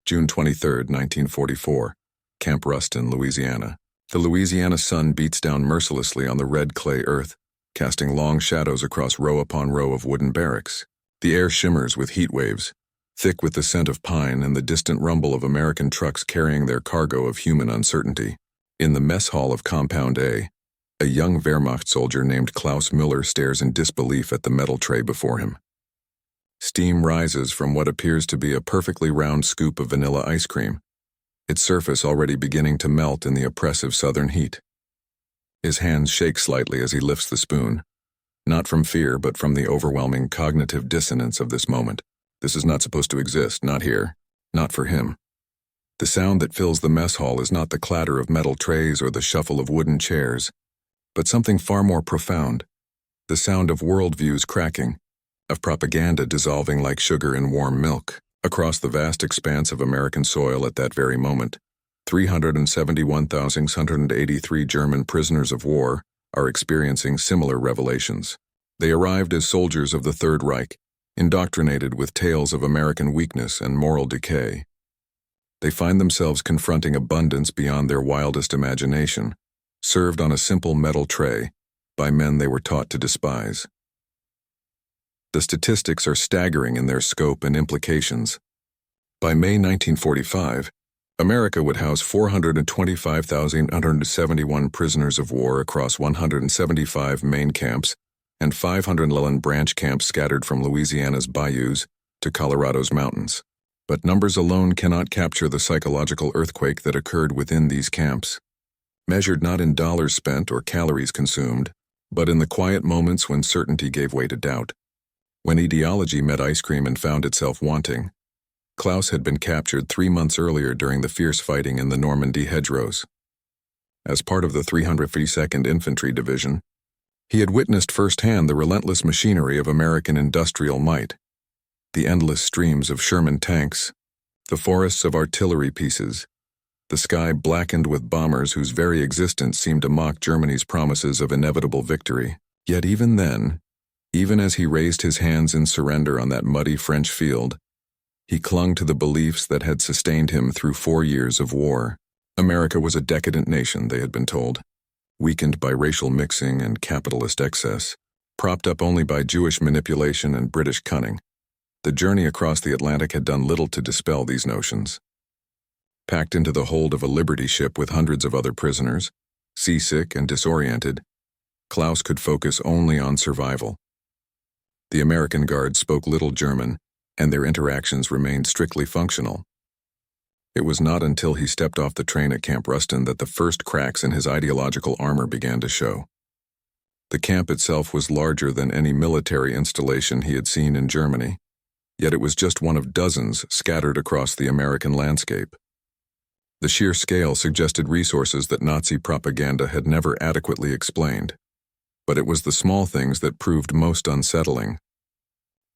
June 23, 1944, Camp Ruston, Louisiana. The Louisiana sun beats down mercilessly on the red clay earth, casting long shadows across row upon row of wooden barracks. The air shimmers with heat waves, thick with the scent of pine and the distant rumble of American trucks carrying their cargo of human uncertainty. In the mess hall of Compound A young Wehrmacht soldier named Klaus Müller stares in disbelief at the metal tray before him. Steam rises from what appears to be a perfectly round scoop of vanilla ice cream, its surface already beginning to melt in the oppressive southern heat. His hands shake slightly as he lifts the spoon, not from fear but from the overwhelming cognitive dissonance of this moment. This is not supposed to exist, not here, not for him. The sound that fills the mess hall is not the clatter of metal trays or the shuffle of wooden chairs, but something far more profound, the sound of worldviews cracking, of propaganda dissolving like sugar in warm milk. Across the vast expanse of American soil at that very moment, 371,683 German prisoners of war are experiencing similar revelations. They arrived as soldiers of the Third Reich, indoctrinated with tales of American weakness and moral decay. They find themselves confronting abundance beyond their wildest imagination, served on a simple metal tray by men they were taught to despise. The statistics are staggering in their scope and implications. By May 1945, America would house 425,171 prisoners of war across 175 main camps and 511 branch camps scattered from Louisiana's bayous to Colorado's mountains. But numbers alone cannot capture the psychological earthquake that occurred within these camps. Measured not in dollars spent or calories consumed, but in the quiet moments when certainty gave way to doubt. When ideology met ice cream and found itself wanting. Klaus had been captured 3 months earlier during the fierce fighting in the Normandy hedgerows. As part of the 352nd Infantry Division, he had witnessed firsthand the relentless machinery of American industrial might, the endless streams of Sherman tanks, the forests of artillery pieces, the sky blackened with bombers whose very existence seemed to mock Germany's promises of inevitable victory. Yet even then, even as he raised his hands in surrender on that muddy French field, he clung to the beliefs that had sustained him through 4 years of war. America was a decadent nation, they had been told, weakened by racial mixing and capitalist excess, propped up only by Jewish manipulation and British cunning. The journey across the Atlantic had done little to dispel these notions. Packed into the hold of a Liberty ship with hundreds of other prisoners, seasick and disoriented, Klaus could focus only on survival. The American guards spoke little German, and their interactions remained strictly functional. It was not until he stepped off the train at Camp Ruston that the first cracks in his ideological armor began to show. The camp itself was larger than any military installation he had seen in Germany, yet it was just one of dozens scattered across the American landscape. The sheer scale suggested resources that Nazi propaganda had never adequately explained. But it was the small things that proved most unsettling.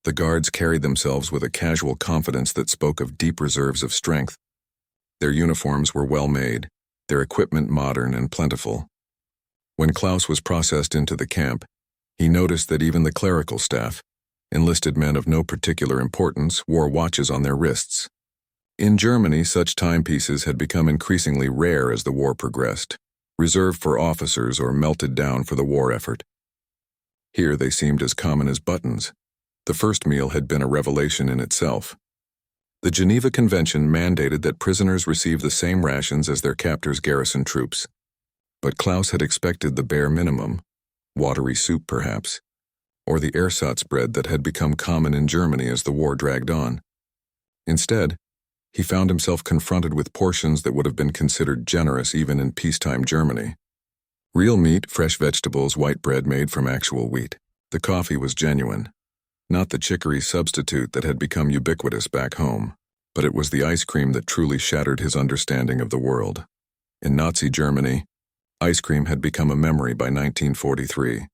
The guards carried themselves with a casual confidence that spoke of deep reserves of strength. Their uniforms were well made, their equipment modern and plentiful. When Klaus was processed into the camp, he noticed that even the clerical staff, enlisted men of no particular importance, wore watches on their wrists. In Germany, such timepieces had become increasingly rare as the war progressed, reserved for officers or melted down for the war effort. Here they seemed as common as buttons. The first meal had been a revelation in itself. The Geneva Convention mandated that prisoners receive the same rations as their captors' garrison troops. But Klaus had expected the bare minimum, watery soup perhaps, or the ersatz bread that had become common in Germany as the war dragged on. Instead, he found himself confronted with portions that would have been considered generous even in peacetime Germany. Real meat, fresh vegetables, white bread made from actual wheat. The coffee was genuine. Not the chicory substitute that had become ubiquitous back home, but it was the ice cream that truly shattered his understanding of the world. In Nazi Germany, ice cream had become a memory by 1943.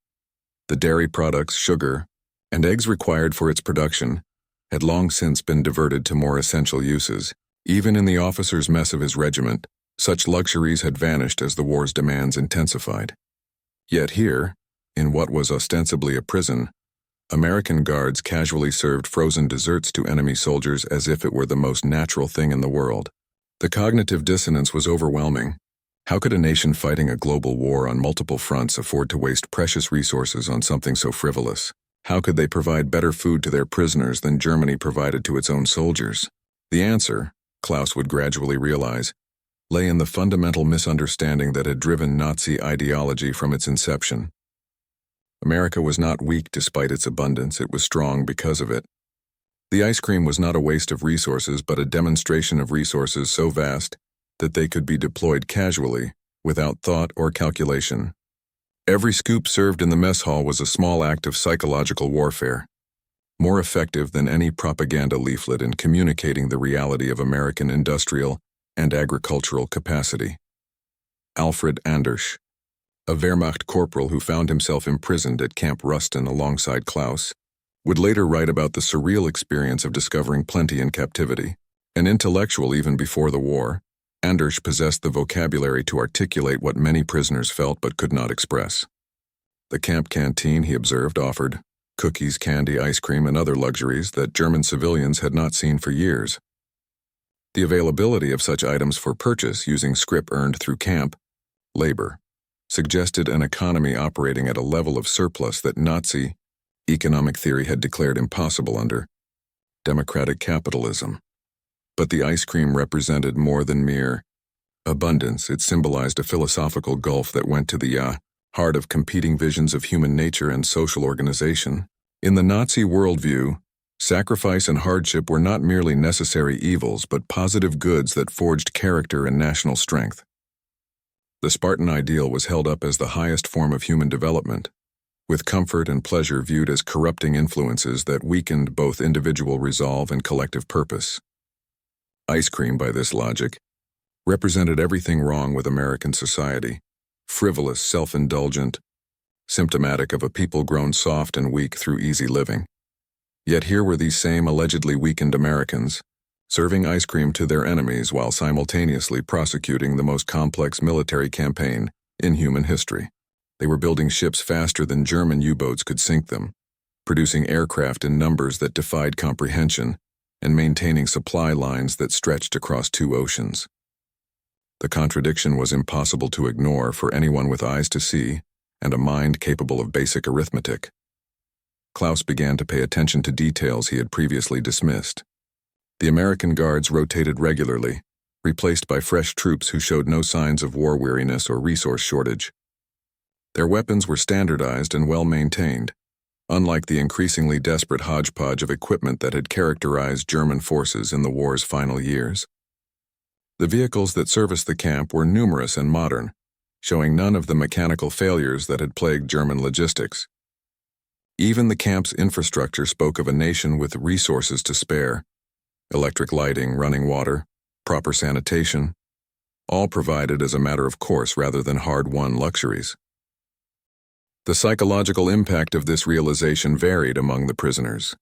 The dairy products, sugar, and eggs required for its production had long since been diverted to more essential uses. Even in the officer's mess of his regiment, such luxuries had vanished as the war's demands intensified. Yet here, in what was ostensibly a prison, American guards casually served frozen desserts to enemy soldiers as if it were the most natural thing in the world. The cognitive dissonance was overwhelming. How could a nation fighting a global war on multiple fronts afford to waste precious resources on something so frivolous? How could they provide better food to their prisoners than Germany provided to its own soldiers? The answer, Klaus would gradually realize, lay in the fundamental misunderstanding that had driven Nazi ideology from its inception. America was not weak despite its abundance, it was strong because of it. The ice cream was not a waste of resources, but a demonstration of resources so vast that they could be deployed casually, without thought or calculation. Every scoop served in the mess hall was a small act of psychological warfare, more effective than any propaganda leaflet in communicating the reality of American industrial and agricultural capacity. Alfred Andersch, a Wehrmacht corporal who found himself imprisoned at Camp Ruston alongside Klaus, would later write about the surreal experience of discovering plenty in captivity. An intellectual even before the war, Andersch possessed the vocabulary to articulate what many prisoners felt but could not express. The camp canteen, he observed, offered cookies, candy, ice cream, and other luxuries that German civilians had not seen for years. The availability of such items for purchase using scrip earned through camp labor suggested an economy operating at a level of surplus that Nazi economic theory had declared impossible under democratic capitalism. But the ice cream represented more than mere abundance. It symbolized a philosophical gulf that went to the heart of competing visions of human nature and social organization. In the Nazi worldview, sacrifice and hardship were not merely necessary evils, but positive goods that forged character and national strength. The Spartan ideal was held up as the highest form of human development, with comfort and pleasure viewed as corrupting influences that weakened both individual resolve and collective purpose. Ice cream, by this logic, represented everything wrong with American society: frivolous, self-indulgent, symptomatic of a people grown soft and weak through easy living. Yet here were these same allegedly weakened Americans, serving ice cream to their enemies while simultaneously prosecuting the most complex military campaign in human history. They were building ships faster than German U-boats could sink them, producing aircraft in numbers that defied comprehension, and maintaining supply lines that stretched across 2 oceans. The contradiction was impossible to ignore for anyone with eyes to see and a mind capable of basic arithmetic. Klaus began to pay attention to details he had previously dismissed. The American guards rotated regularly, replaced by fresh troops who showed no signs of war weariness or resource shortage. Their weapons were standardized and well maintained, unlike the increasingly desperate hodgepodge of equipment that had characterized German forces in the war's final years. The vehicles that serviced the camp were numerous and modern, showing none of the mechanical failures that had plagued German logistics. Even the camp's infrastructure spoke of a nation with resources to spare: electric lighting, running water, proper sanitation, all provided as a matter of course rather than hard-won luxuries. The psychological impact of this realization varied among the prisoners.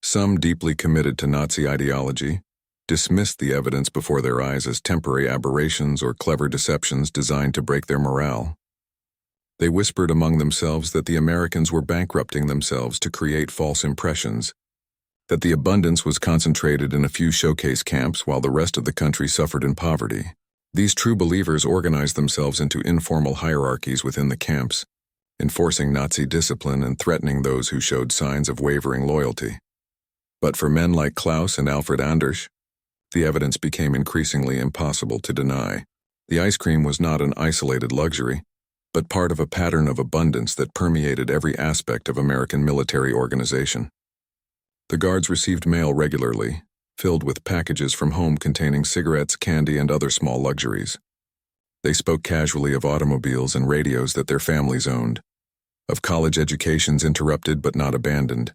Some, deeply committed to Nazi ideology, dismissed the evidence before their eyes as temporary aberrations or clever deceptions designed to break their morale. They whispered among themselves that the Americans were bankrupting themselves to create false impressions, that the abundance was concentrated in a few showcase camps while the rest of the country suffered in poverty. These true believers organized themselves into informal hierarchies within the camps, enforcing Nazi discipline and threatening those who showed signs of wavering loyalty. But for men like Klaus and Alfred Andersch, the evidence became increasingly impossible to deny. The ice cream was not an isolated luxury, but part of a pattern of abundance that permeated every aspect of American military organization. The guards received mail regularly, filled with packages from home containing cigarettes, candy, and other small luxuries. They spoke casually of automobiles and radios that their families owned, of college educations interrupted but not abandoned,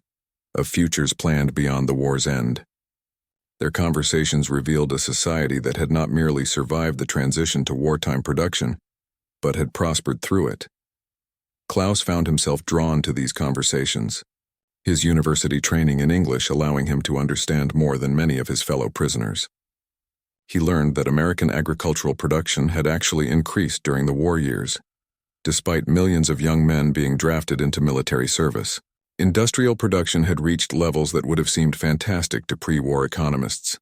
of futures planned beyond the war's end. Their conversations revealed a society that had not merely survived the transition to wartime production, but had prospered through it. Klaus found himself drawn to these conversations, his university training in English allowing him to understand more than many of his fellow prisoners. He learned that American agricultural production had actually increased during the war years, despite millions of young men being drafted into military service. Industrial production had reached levels that would have seemed fantastic to pre-war economists.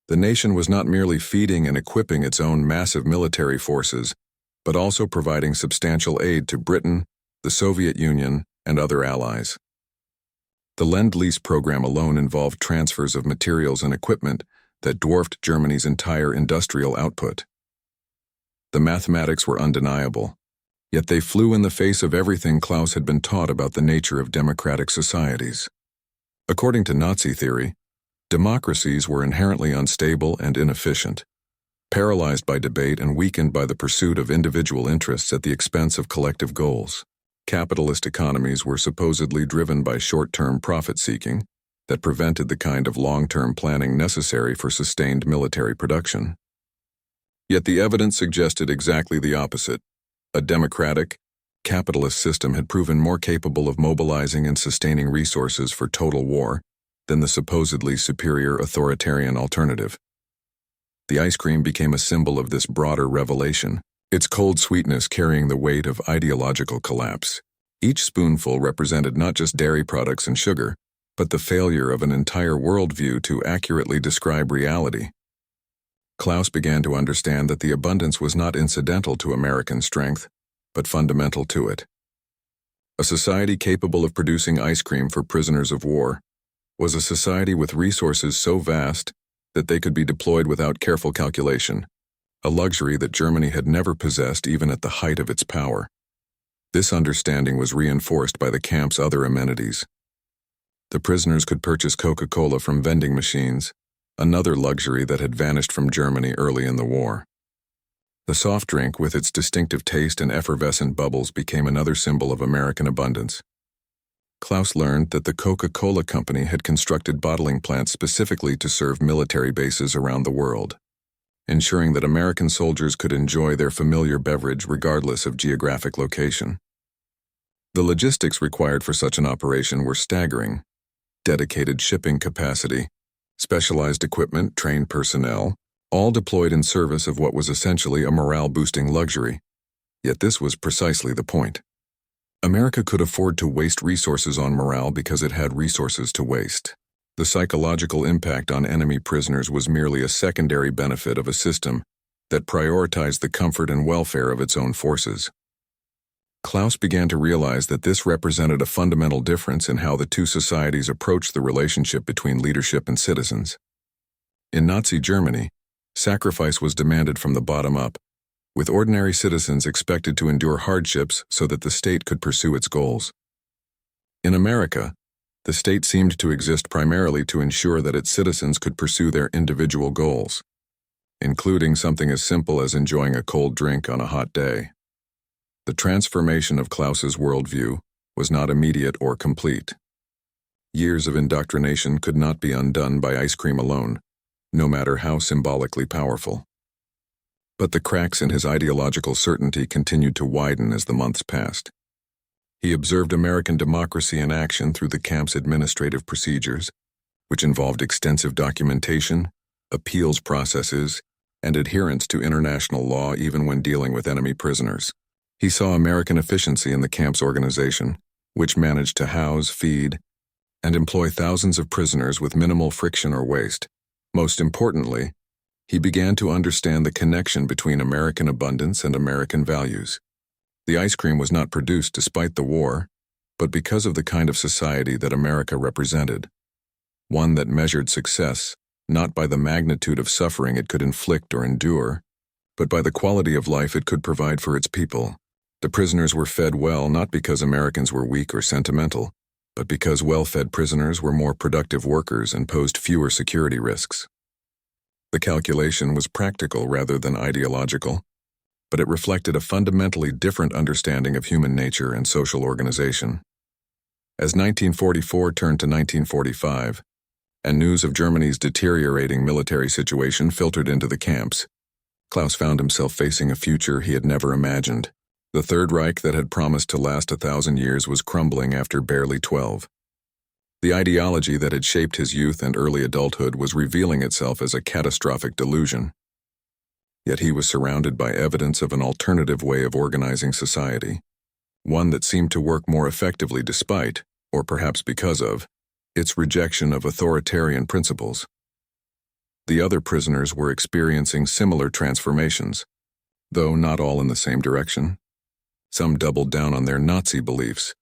The nation was not merely feeding and equipping its own massive military forces, but also providing substantial aid to Britain, the Soviet Union, and other allies. The Lend-Lease program alone involved transfers of materials and equipment that dwarfed Germany's entire industrial output. The mathematics were undeniable, yet they flew in the face of everything Klaus had been taught about the nature of democratic societies. According to Nazi theory, democracies were inherently unstable and inefficient, paralyzed by debate and weakened by the pursuit of individual interests at the expense of collective goals. Capitalist economies were supposedly driven by short-term profit-seeking that prevented the kind of long-term planning necessary for sustained military production. Yet the evidence suggested exactly the opposite. A democratic, capitalist system had proven more capable of mobilizing and sustaining resources for total war than the supposedly superior authoritarian alternative. The ice cream became a symbol of this broader revelation, its cold sweetness carrying the weight of ideological collapse. Each spoonful represented not just dairy products and sugar, but the failure of an entire worldview to accurately describe reality. Klaus began to understand that the abundance was not incidental to American strength, but fundamental to it. A society capable of producing ice cream for prisoners of war was a society with resources so vast that they could be deployed without careful calculation, a luxury that Germany had never possessed even at the height of its power. This understanding was reinforced by the camp's other amenities. The prisoners could purchase Coca-Cola from vending machines, another luxury that had vanished from Germany early in the war. The soft drink, with its distinctive taste and effervescent bubbles, became another symbol of American abundance. Klaus learned that the Coca-Cola Company had constructed bottling plants specifically to serve military bases around the world, ensuring that American soldiers could enjoy their familiar beverage regardless of geographic location. The logistics required for such an operation were staggering: dedicated shipping capacity, specialized equipment, trained personnel, all deployed in service of what was essentially a morale-boosting luxury. Yet this was precisely the point. America could afford to waste resources on morale because it had resources to waste. The psychological impact on enemy prisoners was merely a secondary benefit of a system that prioritized the comfort and welfare of its own forces. Klaus began to realize that this represented a fundamental difference in how the two societies approached the relationship between leadership and citizens. In Nazi Germany, sacrifice was demanded from the bottom up, with ordinary citizens expected to endure hardships so that the state could pursue its goals. In America, the state seemed to exist primarily to ensure that its citizens could pursue their individual goals, including something as simple as enjoying a cold drink on a hot day. The transformation of Klaus's worldview was not immediate or complete. Years of indoctrination could not be undone by ice cream alone, no matter how symbolically powerful. But the cracks in his ideological certainty continued to widen as the months passed. He observed American democracy in action through the camp's administrative procedures, which involved extensive documentation, appeals processes, and adherence to international law even when dealing with enemy prisoners. He saw American efficiency in the camp's organization, which managed to house, feed, and employ thousands of prisoners with minimal friction or waste. Most importantly, he began to understand the connection between American abundance and American values. The ice cream was not produced despite the war, but because of the kind of society that America represented. One that measured success not by the magnitude of suffering it could inflict or endure, but by the quality of life it could provide for its people. The prisoners were fed well not because Americans were weak or sentimental, but because well-fed prisoners were more productive workers and posed fewer security risks. The calculation was practical rather than ideological, but it reflected a fundamentally different understanding of human nature and social organization. As 1944 turned to 1945, and news of Germany's deteriorating military situation filtered into the camps, Klaus found himself facing a future he had never imagined. The Third Reich that had promised to last 1,000 years was crumbling after barely 12. The ideology that had shaped his youth and early adulthood was revealing itself as a catastrophic delusion. Yet he was surrounded by evidence of an alternative way of organizing society, one that seemed to work more effectively despite, or perhaps because of, its rejection of authoritarian principles. The other prisoners were experiencing similar transformations, though not all in the same direction. Some doubled down on their Nazi beliefs,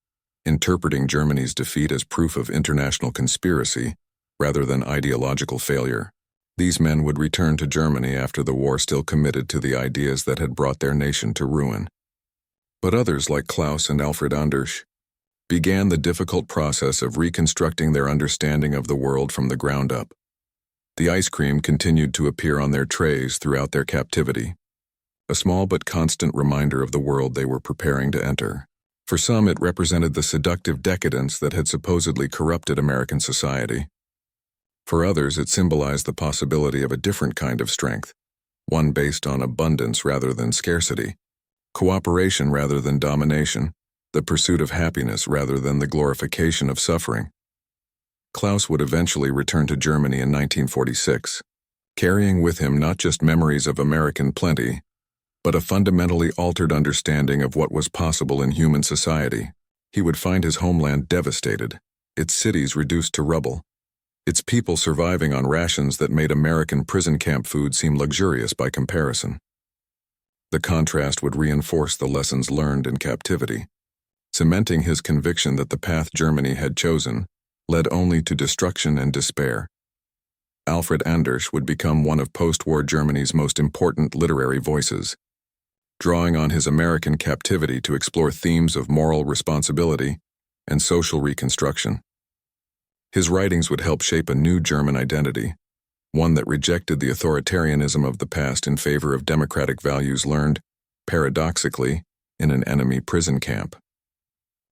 interpreting Germany's defeat as proof of international conspiracy rather than ideological failure. These men would return to Germany after the war still committed to the ideas that had brought their nation to ruin. But others, like Klaus and Alfred Anders, began the difficult process of reconstructing their understanding of the world from the ground up. The ice cream continued to appear on their trays throughout their captivity, a small but constant reminder of the world they were preparing to enter. For some, it represented the seductive decadence that had supposedly corrupted American society. For others, it symbolized the possibility of a different kind of strength, one based on abundance rather than scarcity, cooperation rather than domination, the pursuit of happiness rather than the glorification of suffering. Klaus would eventually return to Germany in 1946, carrying with him not just memories of American plenty, but a fundamentally altered understanding of what was possible in human society. He would find his homeland devastated, its cities reduced to rubble, its people surviving on rations that made American prison camp food seem luxurious by comparison. The contrast would reinforce the lessons learned in captivity, cementing his conviction that the path Germany had chosen led only to destruction and despair. Alfred Anders would become one of post-war Germany's most important literary voices, drawing on his American captivity to explore themes of moral responsibility and social reconstruction. His writings would help shape a new German identity, one that rejected the authoritarianism of the past in favor of democratic values learned, paradoxically, in an enemy prison camp.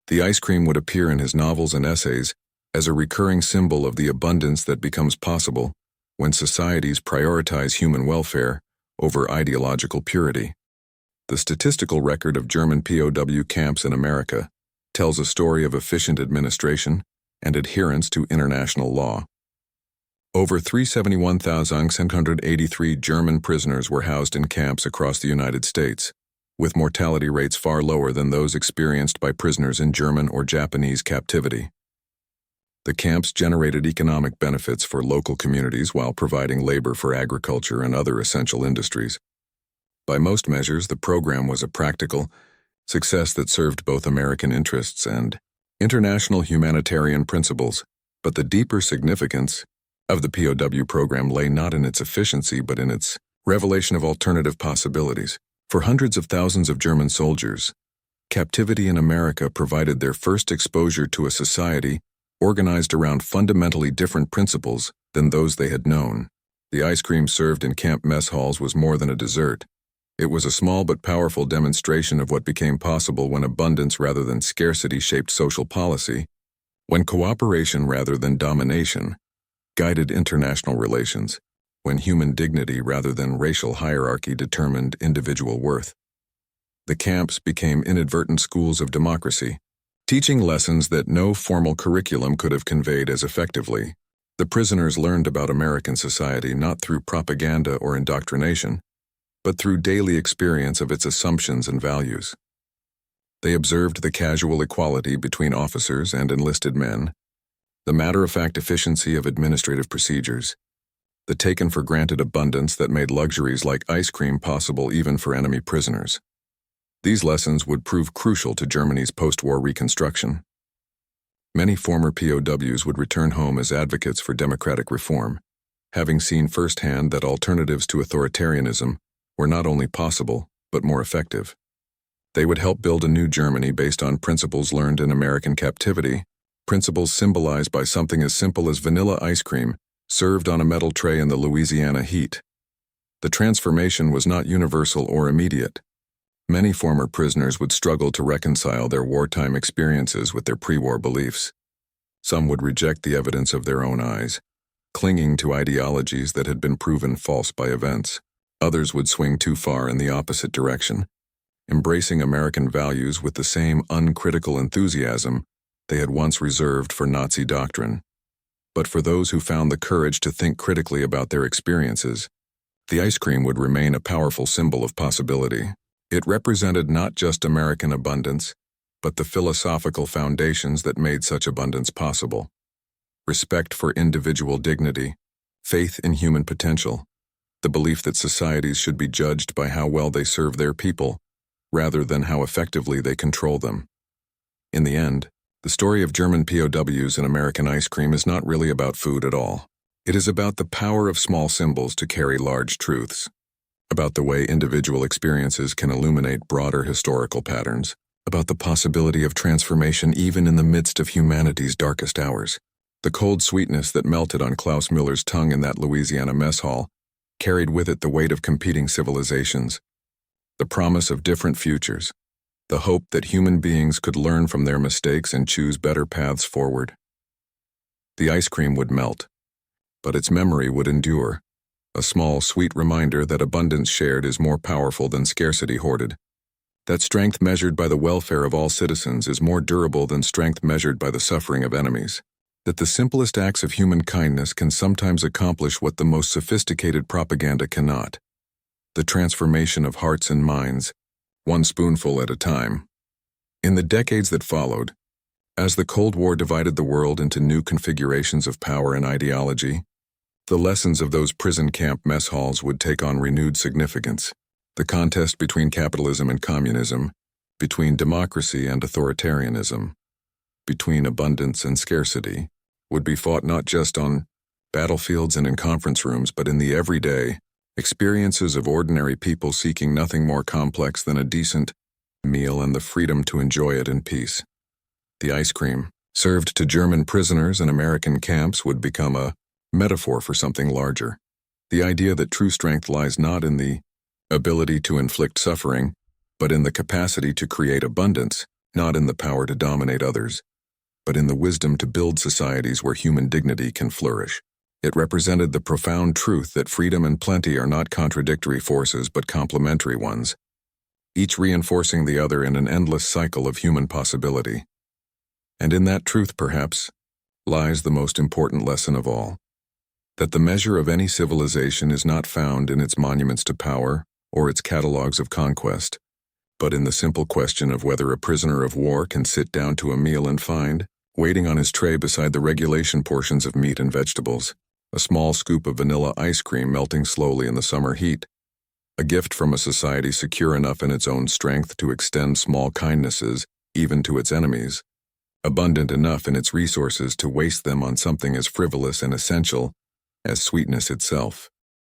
The ice cream would appear in his novels and essays as a recurring symbol of the abundance that becomes possible when societies prioritize human welfare over ideological purity. The statistical record of German POW camps in America tells a story of efficient administration and adherence to international law. Over 371,683 German prisoners were housed in camps across the United States, with mortality rates far lower than those experienced by prisoners in German or Japanese captivity. The camps generated economic benefits for local communities while providing labor for agriculture and other essential industries. By most measures, the program was a practical success that served both American interests and international humanitarian principles, but the deeper significance of the POW program lay not in its efficiency but in its revelation of alternative possibilities. For hundreds of thousands of German soldiers, captivity in America provided their first exposure to a society organized around fundamentally different principles than those they had known. The ice cream served in camp mess halls was more than a dessert. It was a small but powerful demonstration of what became possible when abundance rather than scarcity shaped social policy, when cooperation rather than domination guided international relations, when human dignity rather than racial hierarchy determined individual worth. The camps became inadvertent schools of democracy, teaching lessons that no formal curriculum could have conveyed as effectively. The prisoners learned about American society not through propaganda or indoctrination, but through daily experience of its assumptions and values. They observed the casual equality between officers and enlisted men, the matter-of-fact efficiency of administrative procedures, the taken-for-granted abundance that made luxuries like ice cream possible even for enemy prisoners. These lessons would prove crucial to Germany's post-war reconstruction. Many former POWs would return home as advocates for democratic reform, having seen firsthand that alternatives to authoritarianism were not only possible, but more effective. They would help build a new Germany based on principles learned in American captivity, principles symbolized by something as simple as vanilla ice cream served on a metal tray in the Louisiana heat. The transformation was not universal or immediate. Many former prisoners would struggle to reconcile their wartime experiences with their pre-war beliefs. Some would reject the evidence of their own eyes, clinging to ideologies that had been proven false by events. Others would swing too far in the opposite direction, embracing American values with the same uncritical enthusiasm they had once reserved for Nazi doctrine. But for those who found the courage to think critically about their experiences, the ice cream would remain a powerful symbol of possibility. It represented not just American abundance, but the philosophical foundations that made such abundance possible. Respect for individual dignity, faith in human potential, the belief that societies should be judged by how well they serve their people, rather than how effectively they control them. In the end, the story of German POWs and American ice cream is not really about food at all. It is about the power of small symbols to carry large truths, about the way individual experiences can illuminate broader historical patterns, about the possibility of transformation even in the midst of humanity's darkest hours. The cold sweetness that melted on Klaus Müller's tongue in that Louisiana mess hall carried with it the weight of competing civilizations, the promise of different futures, the hope that human beings could learn from their mistakes and choose better paths forward. The ice cream would melt, but its memory would endure, a small, sweet reminder that abundance shared is more powerful than scarcity hoarded, that strength measured by the welfare of all citizens is more durable than strength measured by the suffering of enemies, that the simplest acts of human kindness can sometimes accomplish what the most sophisticated propaganda cannot, the transformation of hearts and minds, one spoonful at a time. In the decades that followed, as the Cold War divided the world into new configurations of power and ideology, the lessons of those prison camp mess halls would take on renewed significance. The contest between capitalism and communism, between democracy and authoritarianism, between abundance and scarcity, would be fought not just on battlefields and in conference rooms, but in the everyday experiences of ordinary people seeking nothing more complex than a decent meal and the freedom to enjoy it in peace. The ice cream, served to German prisoners in American camps, would become a metaphor for something larger. The idea that true strength lies not in the ability to inflict suffering, but in the capacity to create abundance, not in the power to dominate others, but in the wisdom to build societies where human dignity can flourish. It represented the profound truth that freedom and plenty are not contradictory forces but complementary ones, each reinforcing the other in an endless cycle of human possibility. And in that truth, perhaps, lies the most important lesson of all, that the measure of any civilization is not found in its monuments to power or its catalogs of conquest, but in the simple question of whether a prisoner of war can sit down to a meal and find, waiting on his tray beside the regulation portions of meat and vegetables, a small scoop of vanilla ice cream melting slowly in the summer heat, a gift from a society secure enough in its own strength to extend small kindnesses even to its enemies, abundant enough in its resources to waste them on something as frivolous and essential as sweetness itself.